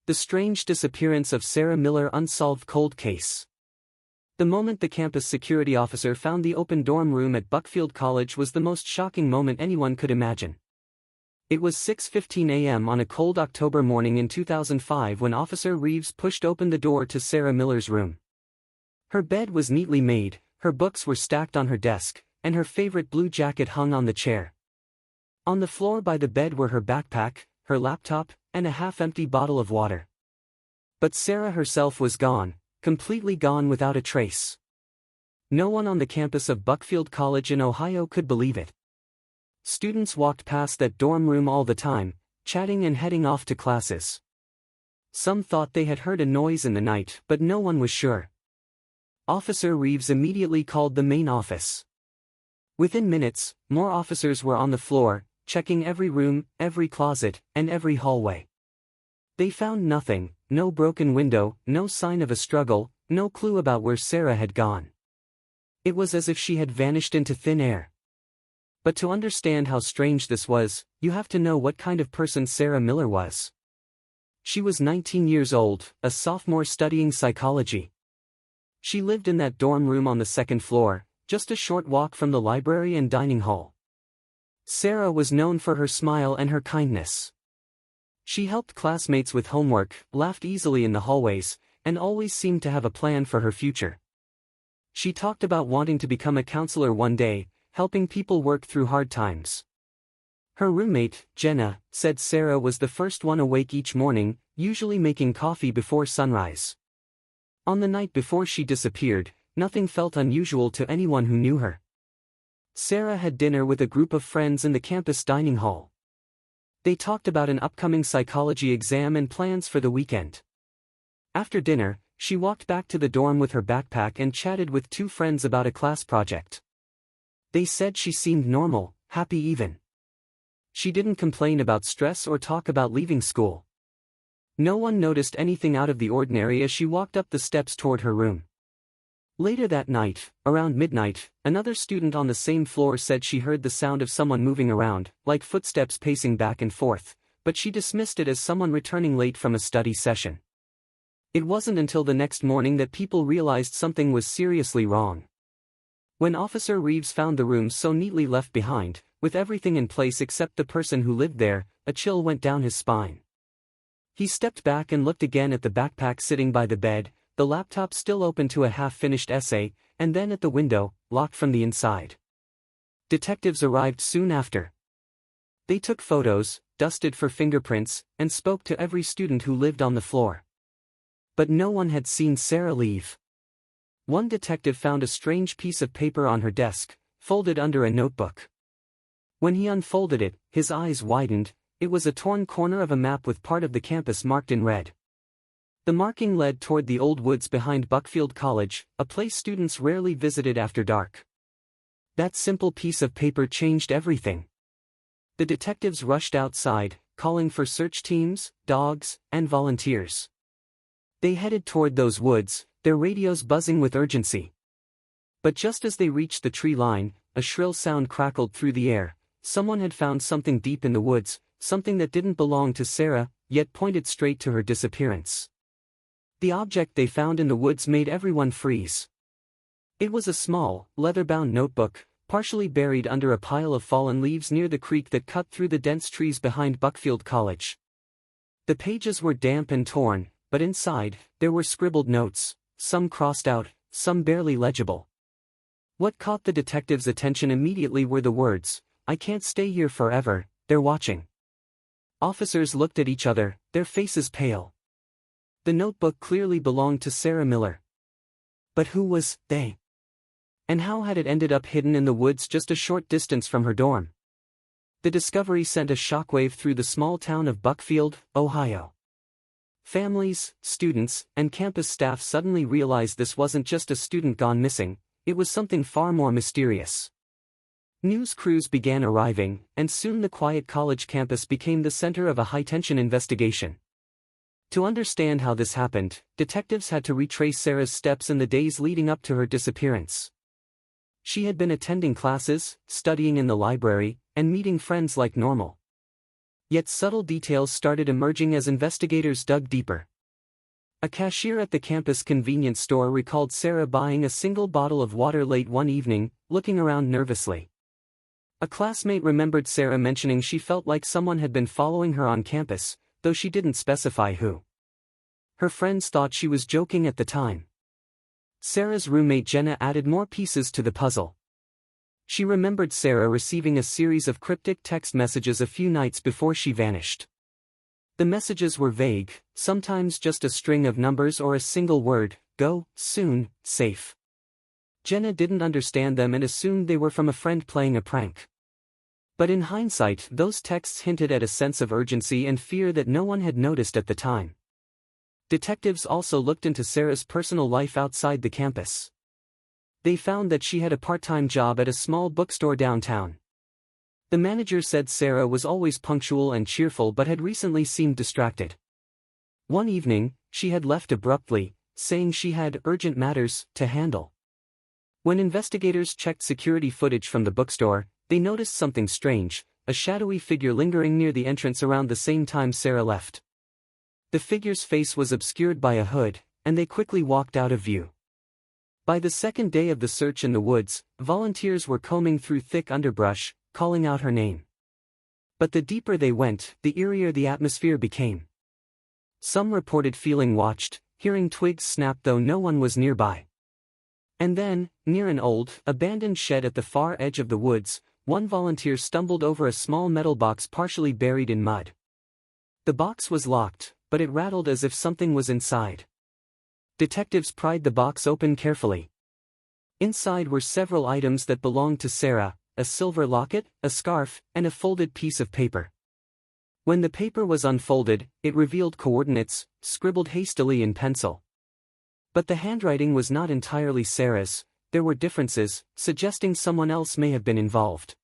The strange disappearance of Sarah Miller. Unsolved cold case. The moment the campus security officer found the open dorm room at Buckfield College was the most shocking moment anyone could imagine. It was 6:15 a.m. on a cold October morning in 2005 when Officer Reeves pushed open the door to Sarah Miller's room. Her bed was neatly made, her books were stacked on her desk, and her favorite blue jacket hung on the chair. On the floor by the bed were her backpack, her laptop, and a half-empty bottle of water. But Sarah herself was gone, completely gone without a trace. No one on the campus of Buckfield College in Ohio could believe it. Students walked past that dorm room all the time, chatting and heading off to classes. Some thought they had heard a noise in the night, but no one was sure. Officer Reeves immediately called the main office. Within minutes, more officers were on the floor, checking every room, every closet, and every hallway. They found nothing, no broken window, no sign of a struggle, no clue about where Sarah had gone. It was as if she had vanished into thin air. But to understand how strange this was, you have to know what kind of person Sarah Miller was. She was 19 years old, a sophomore studying psychology. She lived in that dorm room on the second floor, just a short walk from the library and dining hall. Sarah was known for her smile and her kindness. She helped classmates with homework, laughed easily in the hallways, and always seemed to have a plan for her future. She talked about wanting to become a counselor one day, helping people work through hard times. Her roommate, Jenna, said Sarah was the first one awake each morning, usually making coffee before sunrise. On the night before she disappeared, nothing felt unusual to anyone who knew her. Sarah had dinner with a group of friends in the campus dining hall. They talked about an upcoming psychology exam and plans for the weekend. After dinner, she walked back to the dorm with her backpack and chatted with two friends about a class project. They said she seemed normal, happy even. She didn't complain about stress or talk about leaving school. No one noticed anything out of the ordinary as she walked up the steps toward her room. Later that night, around midnight, another student on the same floor said she heard the sound of someone moving around, like footsteps pacing back and forth, but she dismissed it as someone returning late from a study session. It wasn't until the next morning that people realized something was seriously wrong. When Officer Reeves found the room so neatly left behind, with everything in place except the person who lived there, a chill went down his spine. He stepped back and looked again at the backpack sitting by the bed, the laptop still open to a half-finished essay, and then at the window, locked from the inside. Detectives arrived soon after. They took photos, dusted for fingerprints, and spoke to every student who lived on the floor. But no one had seen Sarah leave. One detective found a strange piece of paper on her desk, folded under a notebook. When he unfolded it, his eyes widened. It was a torn corner of a map with part of the campus marked in red. The marking led toward the old woods behind Buckfield College, a place students rarely visited after dark. That simple piece of paper changed everything. The detectives rushed outside, calling for search teams, dogs, and volunteers. They headed toward those woods, their radios buzzing with urgency. But just as they reached the tree line, a shrill sound crackled through the air. Someone had found something deep in the woods, something that didn't belong to Sarah, yet pointed straight to her disappearance. The object they found in the woods made everyone freeze. It was a small, leather-bound notebook, partially buried under a pile of fallen leaves near the creek that cut through the dense trees behind Buckfield College. The pages were damp and torn, but inside, there were scribbled notes, some crossed out, some barely legible. What caught the detectives' attention immediately were the words, "I can't stay here forever, they're watching." Officers looked at each other, their faces pale. The notebook clearly belonged to Sarah Miller. But who was they? And how had it ended up hidden in the woods just a short distance from her dorm? The discovery sent a shockwave through the small town of Buckfield, Ohio. Families, students, and campus staff suddenly realized this wasn't just a student gone missing, it was something far more mysterious. News crews began arriving, and soon the quiet college campus became the center of a high-tension investigation. To understand how this happened, detectives had to retrace Sarah's steps in the days leading up to her disappearance. She had been attending classes, studying in the library, and meeting friends like normal. Yet subtle details started emerging as investigators dug deeper. A cashier at the campus convenience store recalled Sarah buying a single bottle of water late one evening, looking around nervously. A classmate remembered Sarah mentioning she felt like someone had been following her on campus, though she didn't specify who. Her friends thought she was joking at the time. Sarah's roommate Jenna added more pieces to the puzzle. She remembered Sarah receiving a series of cryptic text messages a few nights before she vanished. The messages were vague, sometimes just a string of numbers or a single word, "Go, soon, safe." Jenna didn't understand them and assumed they were from a friend playing a prank. But in hindsight, those texts hinted at a sense of urgency and fear that no one had noticed at the time. Detectives also looked into Sarah's personal life outside the campus. They found that she had a part-time job at a small bookstore downtown. The manager said Sarah was always punctual and cheerful but had recently seemed distracted. One evening, she had left abruptly, saying she had urgent matters to handle. When investigators checked security footage from the bookstore, they noticed something strange, a shadowy figure lingering near the entrance around the same time Sarah left. The figure's face was obscured by a hood, and they quickly walked out of view. By the second day of the search in the woods, volunteers were combing through thick underbrush, calling out her name. But the deeper they went, the eerier the atmosphere became. Some reported feeling watched, hearing twigs snap though no one was nearby. And then, near an old, abandoned shed at the far edge of the woods, one volunteer stumbled over a small metal box partially buried in mud. The box was locked, but it rattled as if something was inside. Detectives pried the box open carefully. Inside were several items that belonged to Sarah: a silver locket, a scarf, and a folded piece of paper. When the paper was unfolded, it revealed coordinates, scribbled hastily in pencil. But the handwriting was not entirely Sarah's. There were differences, suggesting someone else may have been involved.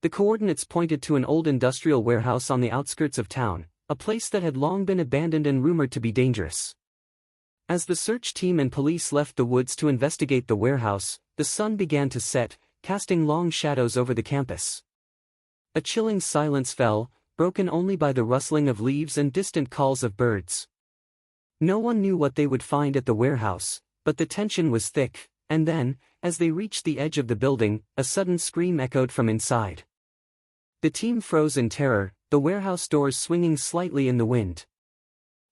The coordinates pointed to an old industrial warehouse on the outskirts of town, a place that had long been abandoned and rumored to be dangerous. As the search team and police left the woods to investigate the warehouse, the sun began to set, casting long shadows over the campus. A chilling silence fell, broken only by the rustling of leaves and distant calls of birds. No one knew what they would find at the warehouse, but the tension was thick, and then, as they reached the edge of the building, a sudden scream echoed from inside. The team froze in terror, the warehouse doors swinging slightly in the wind.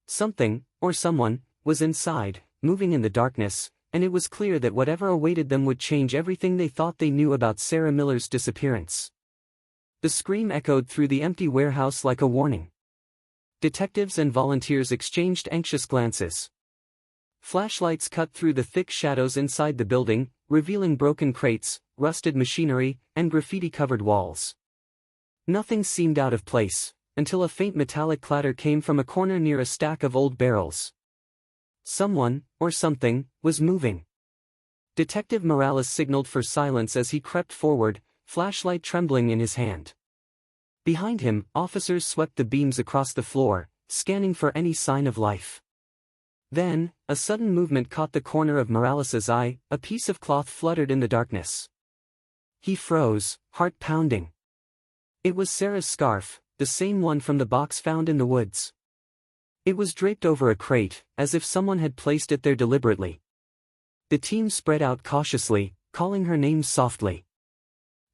Something, or someone, was inside, moving in the darkness, and it was clear that whatever awaited them would change everything they thought they knew about Sarah Miller's disappearance. The scream echoed through the empty warehouse like a warning. Detectives and volunteers exchanged anxious glances. Flashlights cut through the thick shadows inside the building, revealing broken crates, rusted machinery, and graffiti-covered walls. Nothing seemed out of place, until a faint metallic clatter came from a corner near a stack of old barrels. Someone, or something, was moving. Detective Morales signaled for silence as he crept forward, flashlight trembling in his hand. Behind him, officers swept the beams across the floor, scanning for any sign of life. Then, a sudden movement caught the corner of Morales's eye, a piece of cloth fluttered in the darkness. He froze, heart pounding. It was Sarah's scarf, the same one from the box found in the woods. It was draped over a crate, as if someone had placed it there deliberately. The team spread out cautiously, calling her name softly.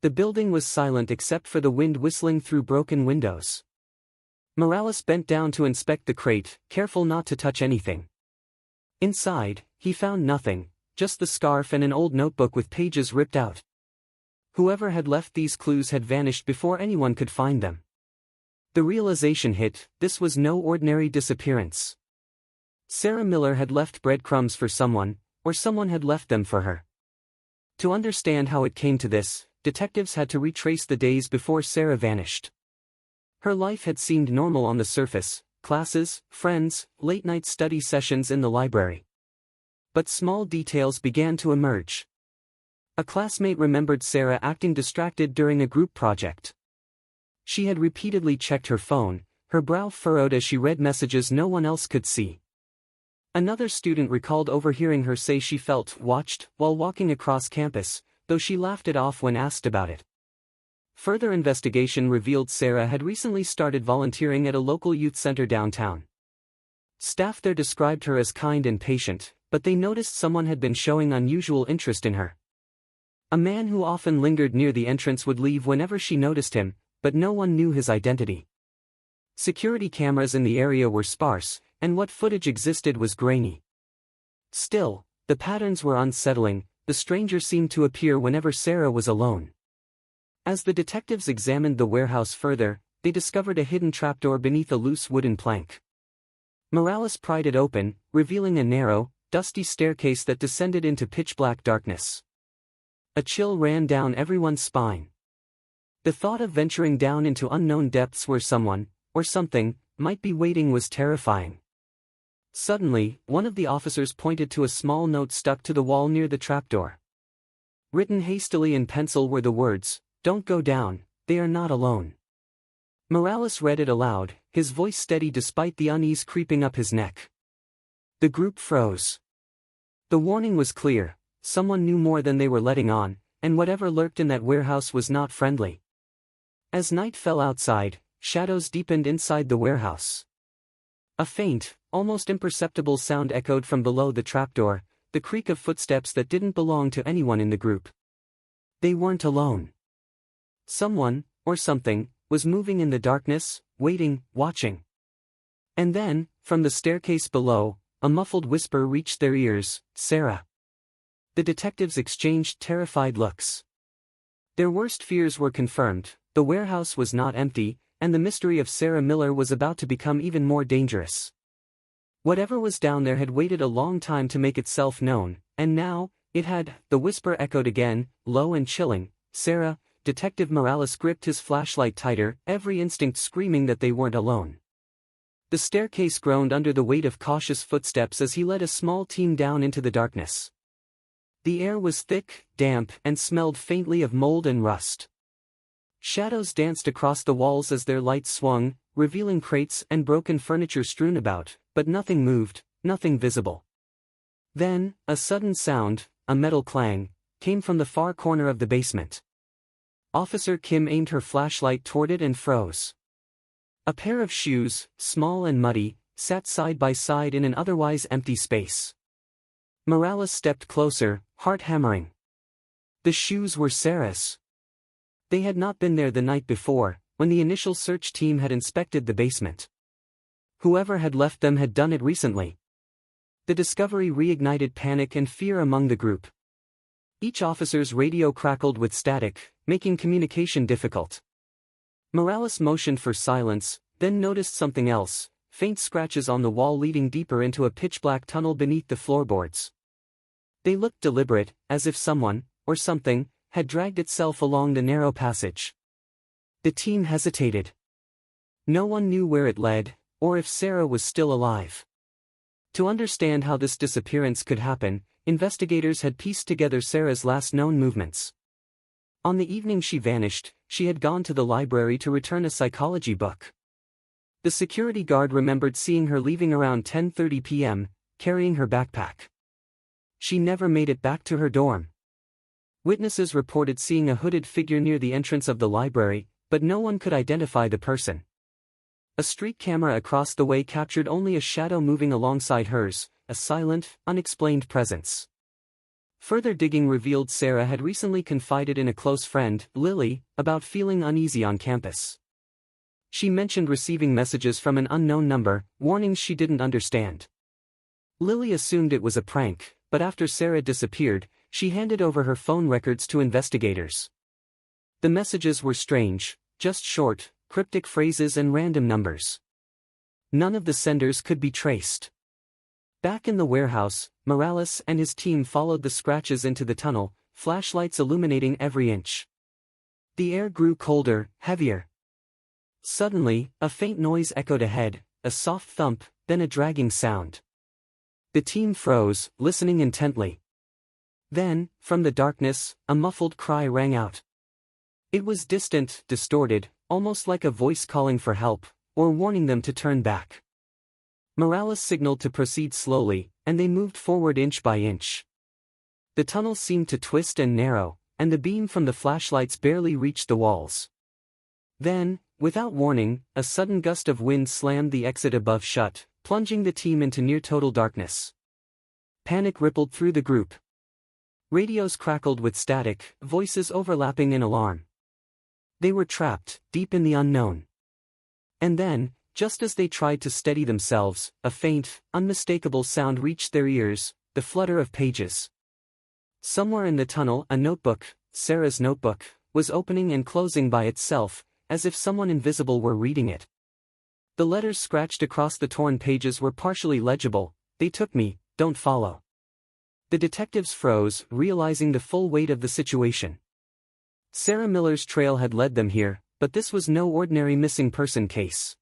The building was silent except for the wind whistling through broken windows. Morales bent down to inspect the crate, careful not to touch anything. Inside, he found nothing, just the scarf and an old notebook with pages ripped out. Whoever had left these clues had vanished before anyone could find them. The realization hit: this was no ordinary disappearance. Sarah Miller had left breadcrumbs for someone, or someone had left them for her. To understand how it came to this, detectives had to retrace the days before Sarah vanished. Her life had seemed normal on the surface: classes, friends, late-night study sessions in the library. But small details began to emerge. A classmate remembered Sarah acting distracted during a group project. She had repeatedly checked her phone, her brow furrowed as she read messages no one else could see. Another student recalled overhearing her say she felt watched while walking across campus, though she laughed it off when asked about it. Further investigation revealed Sarah had recently started volunteering at a local youth center downtown. Staff there described her as kind and patient, but they noticed someone had been showing unusual interest in her. A man who often lingered near the entrance would leave whenever she noticed him, but no one knew his identity. Security cameras in the area were sparse, and what footage existed was grainy. Still, the patterns were unsettling. The stranger seemed to appear whenever Sarah was alone. As the detectives examined the warehouse further, they discovered a hidden trapdoor beneath a loose wooden plank. Morales pried it open, revealing a narrow, dusty staircase that descended into pitch-black darkness. A chill ran down everyone's spine. The thought of venturing down into unknown depths where someone, or something, might be waiting was terrifying. Suddenly, one of the officers pointed to a small note stuck to the wall near the trapdoor. Written hastily in pencil were the words, "Don't go down, they are not alone." Morales read it aloud, his voice steady despite the unease creeping up his neck. The group froze. The warning was clear: someone knew more than they were letting on, and whatever lurked in that warehouse was not friendly. As night fell outside, shadows deepened inside the warehouse. A faint, almost imperceptible sound echoed from below the trapdoor, the creak of footsteps that didn't belong to anyone in the group. They weren't alone. Someone, or something, was moving in the darkness, waiting, watching. And then, from the staircase below, a muffled whisper reached their ears, "Sarah." The detectives exchanged terrified looks. Their worst fears were confirmed: the warehouse was not empty, and the mystery of Sarah Miller was about to become even more dangerous. Whatever was down there had waited a long time to make itself known, and now, it had. The whisper echoed again, low and chilling. "Sarah." Detective Morales gripped his flashlight tighter, every instinct screaming that they weren't alone. The staircase groaned under the weight of cautious footsteps as he led a small team down into the darkness. The air was thick, damp, and smelled faintly of mold and rust. Shadows danced across the walls as their lights swung, revealing crates and broken furniture strewn about, but nothing moved, nothing visible. Then, a sudden sound, a metal clang, came from the far corner of the basement. Officer Kim aimed her flashlight toward it and froze. A pair of shoes, small and muddy, sat side by side in an otherwise empty space. Morales stepped closer, heart hammering. The shoes were Sarah's. They had not been there the night before, when the initial search team had inspected the basement. Whoever had left them had done it recently. The discovery reignited panic and fear among the group. Each officer's radio crackled with static, making communication difficult. Morales motioned for silence, then noticed something else: faint scratches on the wall leading deeper into a pitch-black tunnel beneath the floorboards. They looked deliberate, as if someone, or something, had dragged itself along the narrow passage. The team hesitated. No one knew where it led, or if Sarah was still alive. To understand how this disappearance could happen, investigators had pieced together Sarah's last known movements. On the evening she vanished, she had gone to the library to return a psychology book. The security guard remembered seeing her leaving around 10:30 p.m., carrying her backpack. She never made it back to her dorm. Witnesses reported seeing a hooded figure near the entrance of the library, but no one could identify the person. A street camera across the way captured only a shadow moving alongside hers, a silent, unexplained presence. Further digging revealed Sarah had recently confided in a close friend, Lily, about feeling uneasy on campus. She mentioned receiving messages from an unknown number, warnings she didn't understand. Lily assumed it was a prank, but after Sarah disappeared, she handed over her phone records to investigators. The messages were strange, just short, cryptic phrases and random numbers. None of the senders could be traced. Back in the warehouse, Morales and his team followed the scratches into the tunnel, flashlights illuminating every inch. The air grew colder, heavier. Suddenly, a faint noise echoed ahead, a soft thump, then a dragging sound. The team froze, listening intently. Then, from the darkness, a muffled cry rang out. It was distant, distorted, almost like a voice calling for help, or warning them to turn back. Morales signaled to proceed slowly, and they moved forward inch by inch. The tunnel seemed to twist and narrow, and the beam from the flashlights barely reached the walls. Then, without warning, a sudden gust of wind slammed the exit above shut, plunging the team into near-total darkness. Panic rippled through the group. Radios crackled with static, voices overlapping in alarm. They were trapped, deep in the unknown. And then, just as they tried to steady themselves, a faint, unmistakable sound reached their ears, the flutter of pages. Somewhere in the tunnel, a notebook, Sarah's notebook, was opening and closing by itself, as if someone invisible were reading it. The letters scratched across the torn pages were partially legible. "They took me, don't follow." The detectives froze, realizing the full weight of the situation. Sarah Miller's trail had led them here, but this was no ordinary missing person case.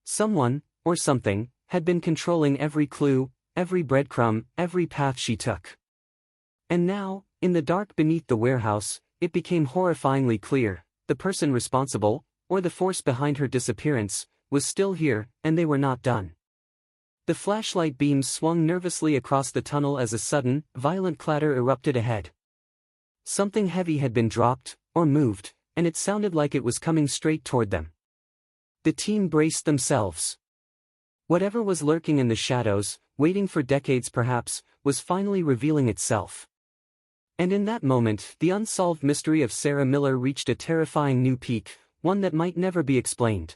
Someone, or something, had been controlling every clue, every breadcrumb, every path she took. And now, in the dark beneath the warehouse, it became horrifyingly clear: the person responsible, or the force behind her disappearance, was still here, and they were not done. The flashlight beams swung nervously across the tunnel as a sudden, violent clatter erupted ahead. Something heavy had been dropped, or moved, and it sounded like it was coming straight toward them. The team braced themselves. Whatever was lurking in the shadows, waiting for decades perhaps, was finally revealing itself. And in that moment, the unsolved mystery of Sarah Miller reached a terrifying new peak, one that might never be explained.